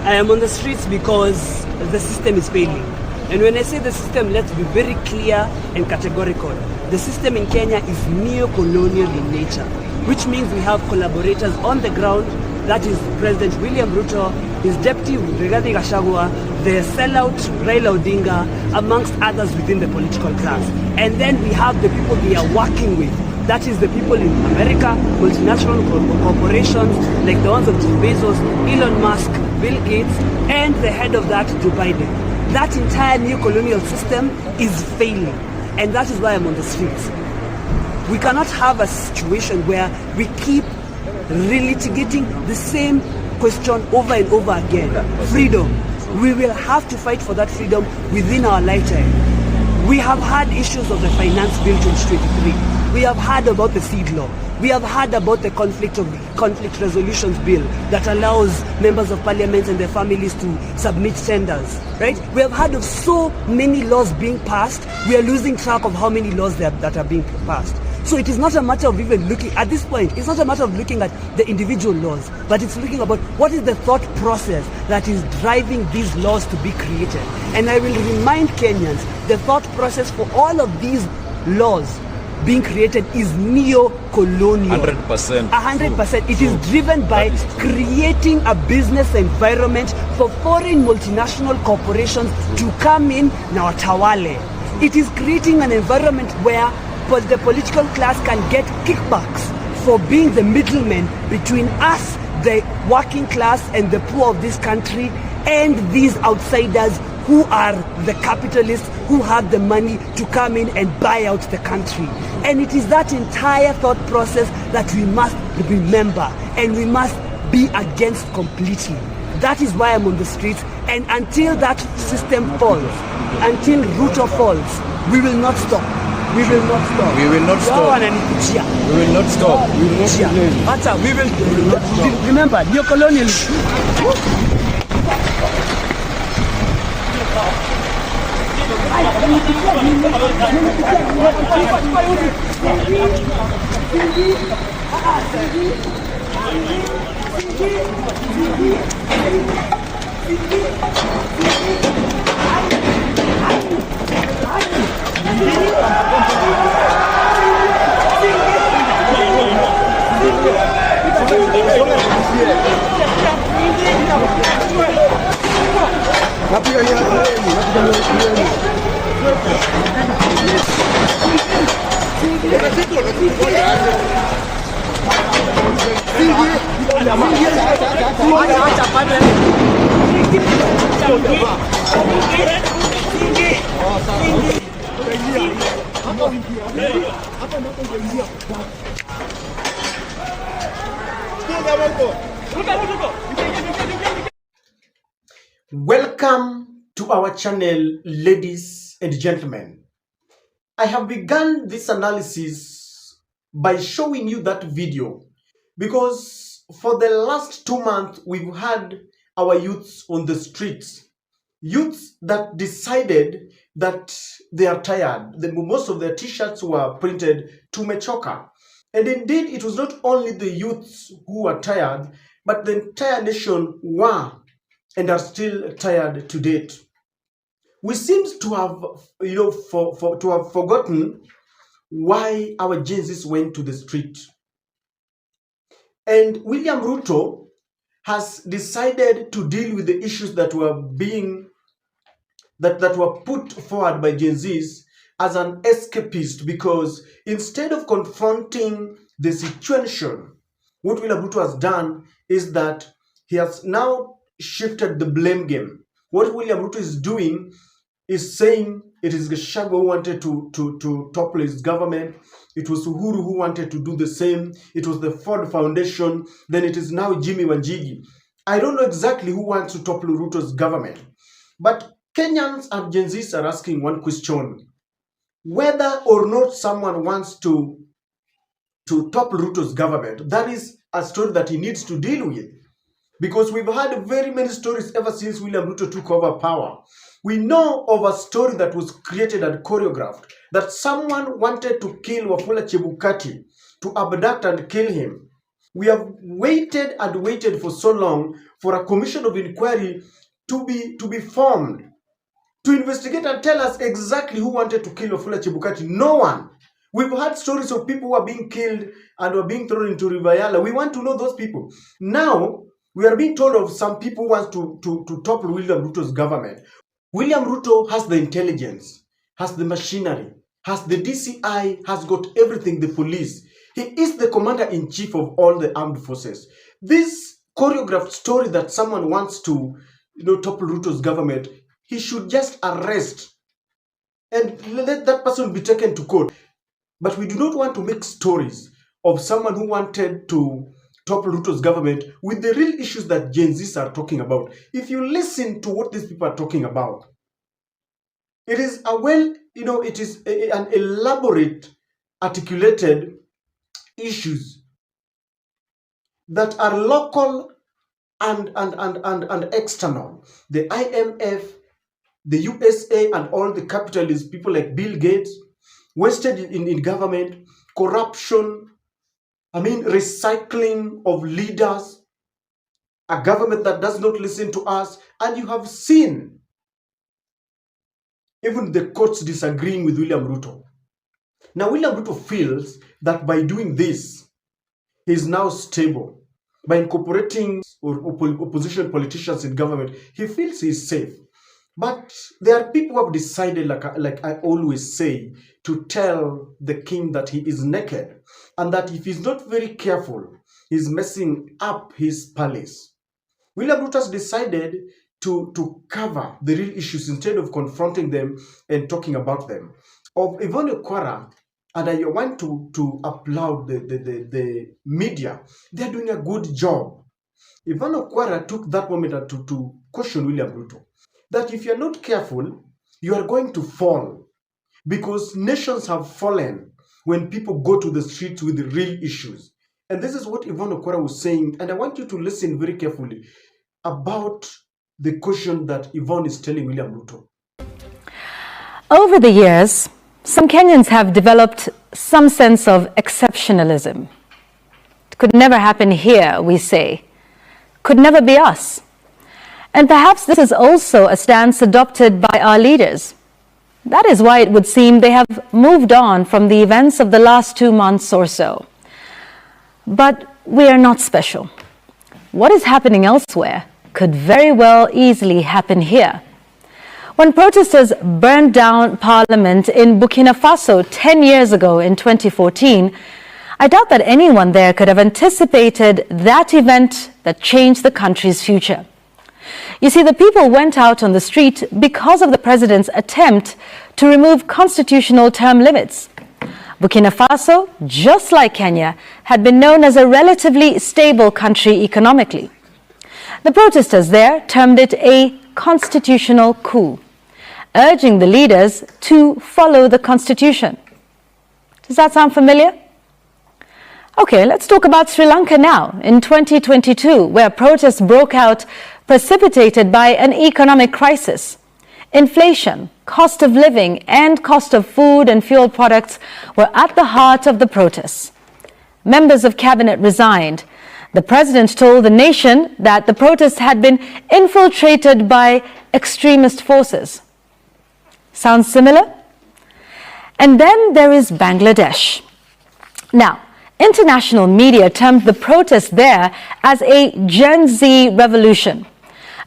I am on the streets because the system is failing. And when I say the system, let's be very clear and categorical. The system in Kenya is neocolonial in nature, which means we have collaborators on the ground. That is President William Ruto, his deputy Rigathi Gachagua, the sellout Raila Odinga, amongst others within the political class. And then we have the people they are working with. That is the people in America, multinational corporations like the ones of Jeff Bezos, Elon Musk, Bill Gates, and the head of that, Joe Biden. That entire neocolonial system is failing. And that is why I'm on the streets. We cannot have a situation where we keep relitigating the same question over and over again. Freedom. We will have to fight for that freedom within our lifetime. We have had issues of the Finance Bill 2023. We have heard about the seed law. We have heard about the conflict resolutions bill that allows members of parliament and their families to submit tenders, right? We have heard of so many laws being passed. We are losing track of how many laws that are being passed. So it is not a matter of even looking, at this point, it's not a matter of looking at the individual laws, but it's looking about what is the thought process that is driving these laws to be created. And I will remind Kenyans, the thought process for all of these laws being created is neo-colonial. 100%. 100%. It is driven by creating a business environment for foreign multinational corporations to come in na watawale. It is creating an environment where the political class can get kickbacks for being the middlemen between us, the working class and the poor of this country, and these outsiders who are the capitalists who have the money to come in and buy out the country. And it is that entire thought process that we must remember and we must be against completely. That is why I'm on the streets. And until that system falls, until Ruto falls, we will not stop. We will not stop. We will not stop. We will not stop. We will not stop. We will remember neocolonialism. Welcome to our channel, ladies and gentlemen. I have begun this analysis by showing you that video because for the last 2 months we've had our youths on the streets, youths that decided that they are tired. Most of their t-shirts were printed "Tumechoka." And indeed, it was not only the youths who were tired, but the entire nation were and are still tired to date. We seem to have, to have forgotten why our Gen Zs went to the street. And William Ruto has decided to deal with the issues that were put forward by Gen Zs as an escapist, because instead of confronting the situation, what William Ruto has done is that he has now shifted the blame game. What William Ruto is doing is saying it is Gachagua who wanted to topple his government. It was Uhuru who wanted to do the same. It was the Ford Foundation. Then it is now Jimmy Wanjigi. I don't know exactly who wants to topple Ruto's government. But Kenyans and Gen Zs are asking one question: whether or not someone wants to topple Ruto's government, that is a story that he needs to deal with. Because we've had very many stories ever since William Ruto took over power. We know of a story that was created and choreographed, that someone wanted to kill Wafula Chebukati, to abduct and kill him. We have waited and waited for so long for a commission of inquiry to be formed, to investigate and tell us exactly who wanted to kill Wafula Chebukati. No one. We've heard stories of people who are being killed and were being thrown into River Yala. We want to know those people. Now, we are being told of some people who want to topple William Ruto's government. William Ruto has the intelligence, has the machinery, has the DCI, has got everything, the police. He is the commander-in-chief of all the armed forces. This choreographed story that someone wants to, topple Ruto's government, he should just arrest and let that person be taken to court. But we do not want to make stories of someone who wanted to topple Ruto's government with the real issues that Gen Zs are talking about. If you listen to what these people are talking about, it is it is an elaborate, articulated issues that are local and external. The IMF, the USA, and all the capitalists, people like Bill Gates, wasted in government, corruption, recycling of leaders, a government that does not listen to us. And you have seen even the courts disagreeing with William Ruto. Now, William Ruto feels that by doing this, he is now stable. By incorporating opposition politicians in government, he feels he is safe. But there are people who have decided, like I always say, to tell the king that he is naked, and that if he's not very careful, he's messing up his palace. William Ruto has decided to cover the real issues instead of confronting them and talking about them. Of Yvonne Okwara, and I want to applaud the media. They're doing a good job. Yvonne Okwara took that moment to caution William Ruto that if you're not careful, you are going to fall, because nations have fallen when people go to the streets with the real issues. And this is what Yvonne Okwara was saying, and I want you to listen very carefully about the caution that Yvonne is telling William Ruto. Over the years, some Kenyans have developed some sense of exceptionalism. It could never happen here, we say. Could never be us. And perhaps this is also a stance adopted by our leaders. That is why it would seem they have moved on from the events of the last 2 months or so. But we are not special. What is happening elsewhere could very well easily happen here. When protesters burned down parliament in Burkina Faso 10 years ago in 2014, I doubt that anyone there could have anticipated that event that changed the country's future. You see, the people went out on the street because of the president's attempt to remove constitutional term limits. Burkina Faso, just like Kenya, had been known as a relatively stable country economically. The protesters there termed it a constitutional coup, urging the leaders to follow the constitution. Does that sound familiar? Okay, let's talk about Sri Lanka now, in 2022, where protests broke out precipitated by an economic crisis. Inflation, cost of living, and cost of food and fuel products were at the heart of the protests. Members of cabinet resigned. The president told the nation that the protests had been infiltrated by extremist forces. Sounds similar? And then there is Bangladesh. Now, international media termed the protest there as a Gen Z revolution,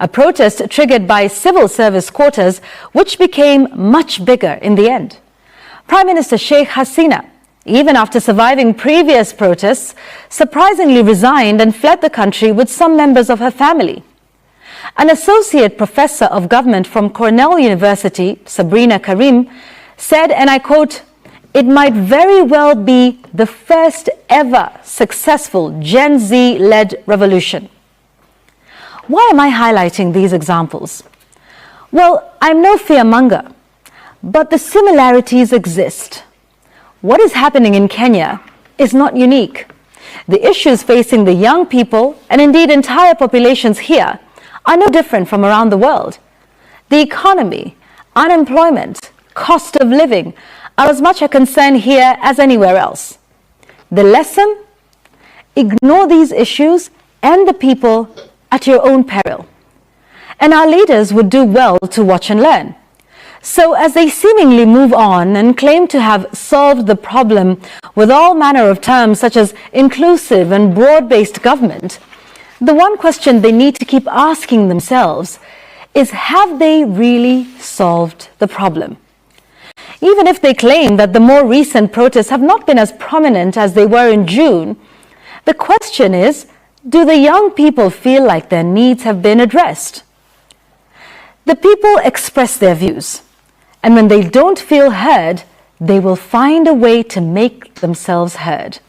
a protest triggered by civil service quotas, which became much bigger in the end. Prime Minister Sheikh Hasina, even after surviving previous protests, surprisingly resigned and fled the country with some members of her family. An associate professor of government from Cornell University, Sabrina Karim, said, and I quote, "It might very well be the first ever successful Gen Z-led revolution." Why am I highlighting these examples? Well, I'm no fearmonger, but the similarities exist. What is happening in Kenya is not unique. The issues facing the young people, and indeed entire populations here, are no different from around the world. The economy, unemployment, cost of living are as much a concern here as anywhere else. The lesson? ignore these issues and the people at your own peril. And our leaders would do well to watch and learn. So as they seemingly move on and claim to have solved the problem with all manner of terms such as inclusive and broad-based government, the one question they need to keep asking themselves is, have they really solved the problem? Even if they claim that the more recent protests have not been as prominent as they were in June, the question is, do the young people feel like their needs have been addressed? The people express their views, and when they don't feel heard, they will find a way to make themselves heard.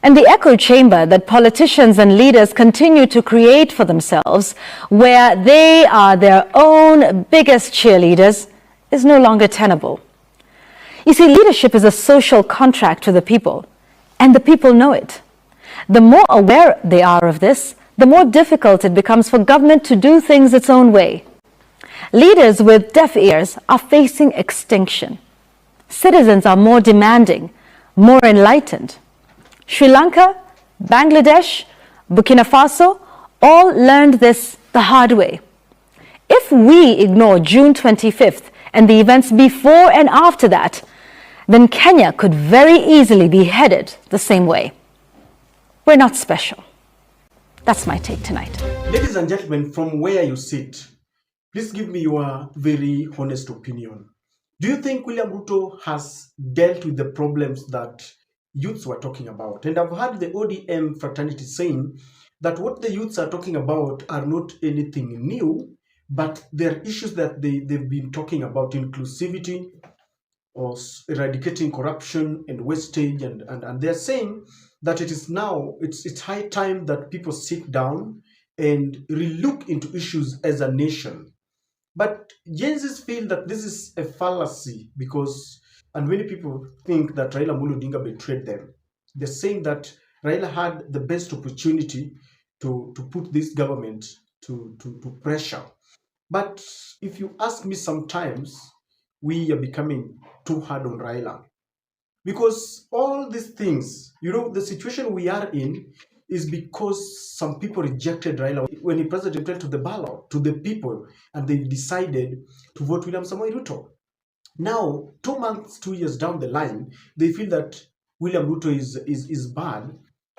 And the echo chamber that politicians and leaders continue to create for themselves, where they are their own biggest cheerleaders, is no longer tenable. You see, leadership is a social contract with the people, and the people know it. The more aware they are of this, the more difficult it becomes for government to do things its own way. Leaders with deaf ears are facing extinction. Citizens are more demanding, more enlightened. Sri Lanka, Bangladesh, Burkina Faso all learned this the hard way. If we ignore June 25th and the events before and after that, then Kenya could very easily be headed the same way. We're not special. That's my take tonight. Ladies and gentlemen, from where you sit, please give me your very honest opinion. Do you think William Ruto has dealt with the problems that youths were talking about? And I've heard the ODM fraternity saying that what the youths are talking about are not anything new, but they're issues that they've been talking about: inclusivity, or eradicating corruption and wastage, and they're saying that it is now, it's high time that people sit down and relook into issues as a nation. But Gen Zs feel that this is a fallacy because, and many people think that Raila Amolo Odinga betrayed them. They're saying that Raila had the best opportunity to put this government to pressure. But if you ask me, sometimes we are becoming too hard on Raila. Because all these things, the situation we are in is because some people rejected Raila when he presented himself to the ballot, to the people, and they decided to vote William Samoei Ruto. Now, 2 months, 2 years down the line, they feel that William Ruto is bad,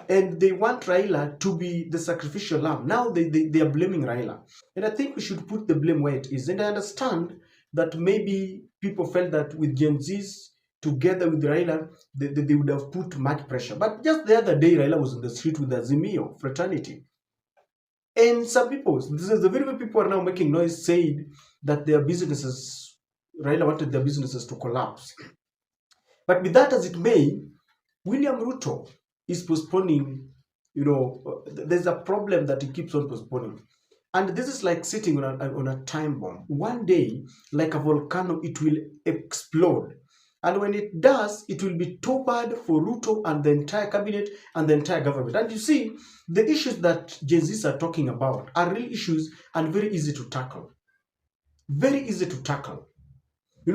and they want Raila to be the sacrificial lamb. Now they are blaming Raila. And I think we should put the blame where it is. And I understand that maybe people felt that with Gen Zs, together with Raila, they would have put much pressure. But just the other day, Raila was on the street with the Azimio fraternity. And some people, the very few people are now making noise, saying that their businesses, Raila wanted their businesses to collapse. But be that as it may, William Ruto is postponing, there's a problem that he keeps on postponing. And this is like sitting on a time bomb. One day, like a volcano, it will explode. And when it does, it will be too bad for Ruto and the entire cabinet and the entire government. And you see, the issues that Gen Zs are talking about are real issues and very easy to tackle. Very easy to tackle.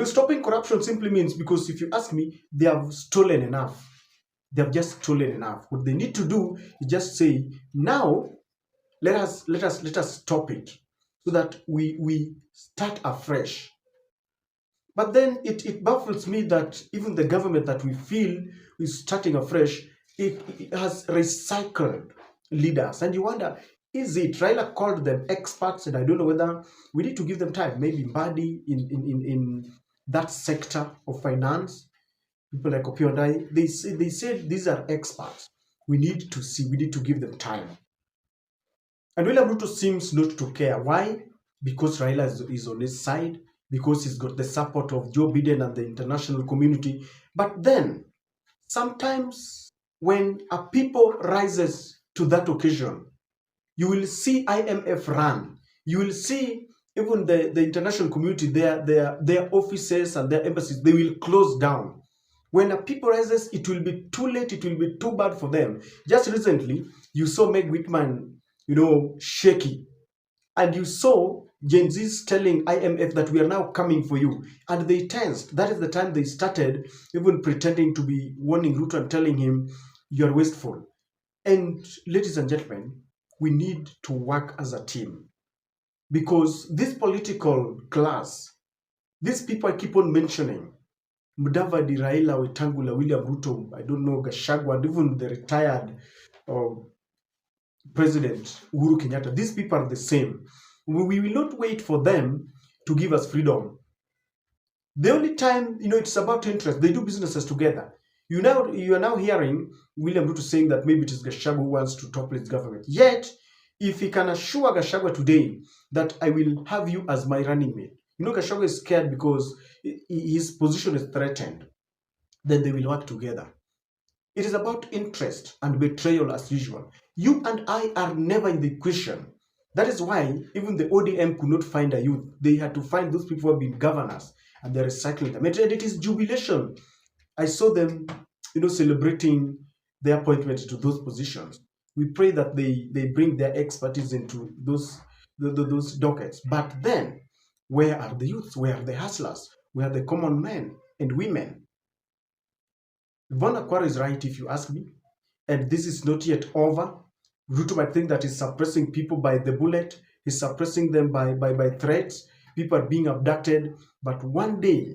Stopping corruption simply means, because if you ask me, they have stolen enough. They have just stolen enough. What they need to do is just say, now, let us stop it so that we start afresh. But then it baffles me that even the government that we feel is starting afresh, it has recycled leaders. And you wonder, is it? Raila called them experts, and I don't know whether we need to give them time. Maybe Mbadi in that sector of finance, people like Okwara and I, they said these are experts. We need to see, we need to give them time. And William Ruto seems not to care. Why? Because Raila is on his side, because he's got the support of Joe Biden and the international community. But then, sometimes when a people rises to that occasion, you will see IMF run. You will see even the international community, their offices and their embassies, they will close down. When a people rises, it will be too late, it will be too bad for them. Just recently, you saw Meg Whitman, shaky. And you saw Gen Z's telling IMF that we are now coming for you. And they tensed. That is the time they started even pretending to be warning Ruto and telling him, you're wasteful. And ladies and gentlemen, we need to work as a team, because this political class, these people I keep on mentioning, Mudavadi, Raila, Wetangula, William Ruto, I don't know, Gachagua, and even the retired President Uhuru Kenyatta, these people are the same. We will not wait for them to give us freedom. The only time, it's about interest. They do businesses together. You are now hearing William Ruto saying that maybe it is Gachagua who wants to topple his government. Yet, if he can assure Gachagua today that I will have you as my running mate, Gachagua is scared because his position is threatened, then they will work together. It is about interest and betrayal as usual. You and I are never in the equation. That is why even the ODM could not find a youth. They had to find those people who have been governors, and they're recycling them. And it is jubilation. I saw them, celebrating their appointment to those positions. We pray that they bring their expertise into those dockets. But then, where are the youths? Where are the hustlers? Where are the common men and women? Yvonne Okwara is right, if you ask me. And this is not yet over. Ruto might think that he's suppressing people by the bullet. He's suppressing them by threats. People are being abducted. But one day,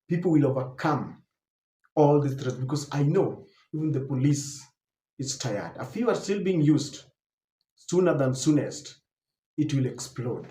people will overcome all these threats, because I know even the police is tired. A few are still being used. Sooner than soonest, it will explode.